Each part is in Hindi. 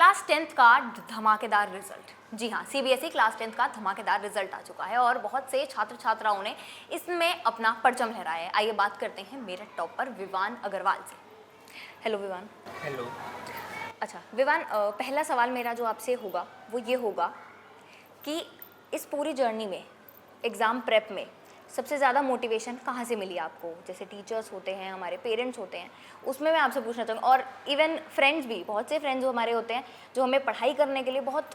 क्लास 10th का धमाकेदार रिजल्ट, जी हाँ, सीबीएसई क्लास 10th का धमाकेदार रिजल्ट आ चुका है और बहुत से छात्र छात्राओं ने इसमें अपना परचम लहराया है। आइए बात करते हैं मेरठ टॉपर विवान अग्रवाल से। हेलो विवान। हेलो। अच्छा विवान, पहला सवाल मेरा जो आपसे होगा वो ये होगा कि इस पूरी जर्नी में, एग्ज़ाम प्रेप में सबसे ज़्यादा मोटिवेशन कहाँ से मिली आपको? जैसे टीचर्स होते हैं, हमारे पेरेंट्स होते हैं, उसमें मैं आपसे पूछना चाहूँगी, और इवन फ्रेंड्स भी, बहुत से फ्रेंड्स जो हमारे होते हैं जो हमें पढ़ाई करने के लिए बहुत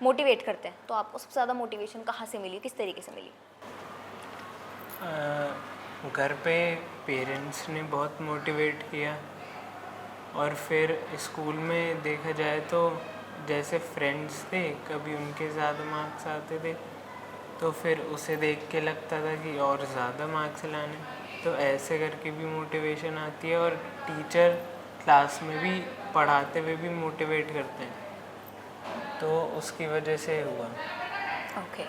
मोटिवेट करते हैं, तो आपको सबसे ज़्यादा मोटिवेशन कहाँ से मिली, किस तरीके से मिली? घर पे पेरेंट्स ने बहुत मोटिवेट किया और फिर स्कूल में देखा जाए तो जैसे फ्रेंड्स थे, कभी उनके ज़्यादा मार्क्स आते थे तो फिर उसे देख के लगता था कि और ज़्यादा मार्क्स लाने, तो ऐसे करके भी मोटिवेशन आती है और टीचर क्लास में भी पढ़ाते हुए भी मोटिवेट करते हैं, तो उसकी वजह से हुआ। ओके,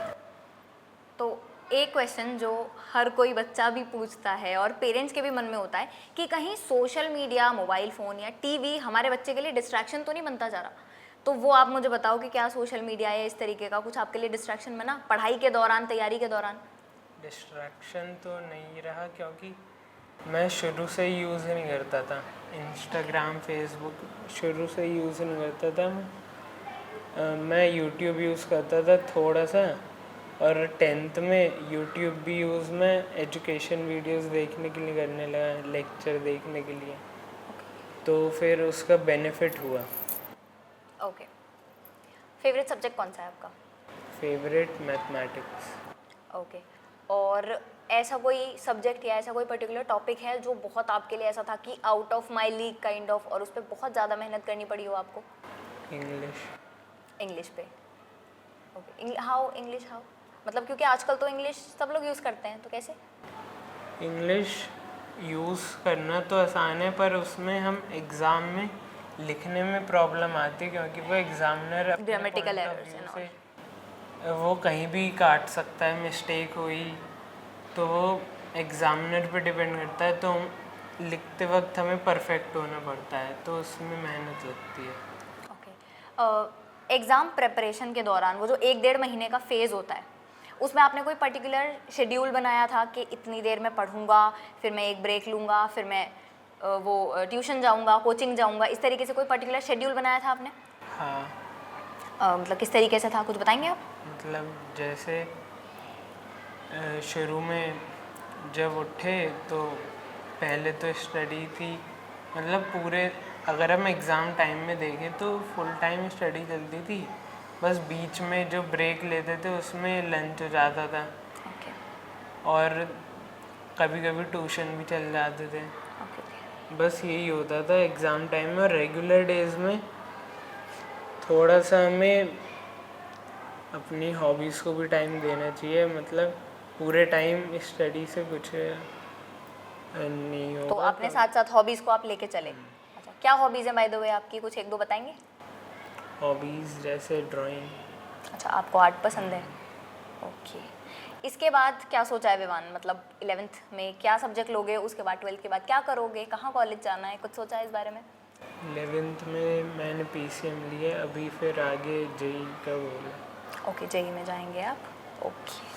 तो एक क्वेश्चन जो हर कोई बच्चा भी पूछता है और पेरेंट्स के भी मन में होता है कि कहीं सोशल मीडिया, मोबाइल फ़ोन या टीवी हमारे बच्चे के लिए डिस्ट्रैक्शन तो नहीं बनता जा रहा? तो वो आप मुझे बताओ कि क्या सोशल मीडिया या इस तरीके का कुछ आपके लिए डिस्ट्रैक्शन बना पढ़ाई के दौरान, तैयारी के दौरान? डिस्ट्रैक्शन तो नहीं रहा क्योंकि मैं शुरू से ही यूज़ नहीं करता था इंस्टाग्राम, फेसबुक, शुरू से ही यूज़ नहीं करता था मैं यूट्यूब यूज़ करता था थोड़ा सा, और 10th में यूट्यूब भी यूज़ मैं एजुकेशन वीडियोस देखने के लिए करने लगा, लेक्चर देखने के लिए, तो फिर उसका बेनिफिट हुआ। ओके, फेवरेट सब्जेक्ट कौन सा है आपका? Favourite mathematics. ओके, और ऐसा कोई सब्जेक्ट या ऐसा कोई पर्टिकुलर टॉपिक है जो बहुत आपके लिए ऐसा था कि out of my league kind of, और उस पर बहुत ज़्यादा मेहनत करनी पड़ी हो आपको? इंग्लिश। इंग्लिश पे? ओके, हाउ इंग्लिश, हाउ मतलब, क्योंकि आजकल तो इंग्लिश सब लोग यूज़ करते हैं, तो कैसे? इंग्लिश यूज़ करना तो आसान है, पर उसमें हम एग्ज़ाम में लिखने में प्रॉब्लम आती है क्योंकि वो examiner grammatical errors and all. से वो कहीं भी काट सकता है, मिस्टेक हुई तो वो एग्ज़ामिनर पे डिपेंड करता है, तो लिखते वक्त हमें परफेक्ट होना पड़ता है, तो उसमें मेहनत लगती है। ओके, एग्ज़ाम प्रेपरेशन के दौरान वो जो 1-1.5 महीने का फेज़ होता है, उसमें आपने कोई पर्टिकुलर शेड्यूल बनाया था कि इतनी देर में पढ़ूंगा, फिर मैं एक ब्रेक लूँगा, फिर मैं वो ट्यूशन जाऊँगा, कोचिंग जाऊँगा, इस तरीके से कोई पर्टिकुलर शेड्यूल बनाया था आपने? हाँ। मतलब किस तरीके से था, कुछ बताएंगे आप? मतलब जैसे शुरू में जब उठे तो पहले तो स्टडी थी, मतलब पूरे, अगर हम एग्ज़ाम टाइम में देखें तो फुल टाइम स्टडी चलती थी, बस बीच में जो ब्रेक लेते थे उसमें लंच हो जाता था। ओके। और कभी कभी ट्यूशन भी चल जाते थे। ओके। बस यही होता था एग्ज़ाम टाइम में। और रेगुलर डेज़ में थोड़ा सा हमें अपनी हॉबीज़ को भी टाइम देना चाहिए, मतलब पूरे टाइम स्टडी से कुछ नहीं तो होगा। अपने साथ साथ हॉबीज़ को आप लेके चले। अच्छा, क्या हॉबीज़ हैं बाय द वे आपकी, कुछ एक दो बताएंगे? हॉबीज़ जैसे ड्राइंग। अच्छा, आपको आर्ट पसंद है। ओके, इसके बाद क्या सोचा है विवान, मतलब 11th में क्या सब्जेक्ट लोगे, उसके बाद 12th के बाद क्या करोगे, कहाँ कॉलेज जाना है, कुछ सोचा है इस बारे में? 11th में मैंने PCM लिया, अभी फिर आगे जेई का बोला। ओके, जेई में जाएंगे आप। ओके।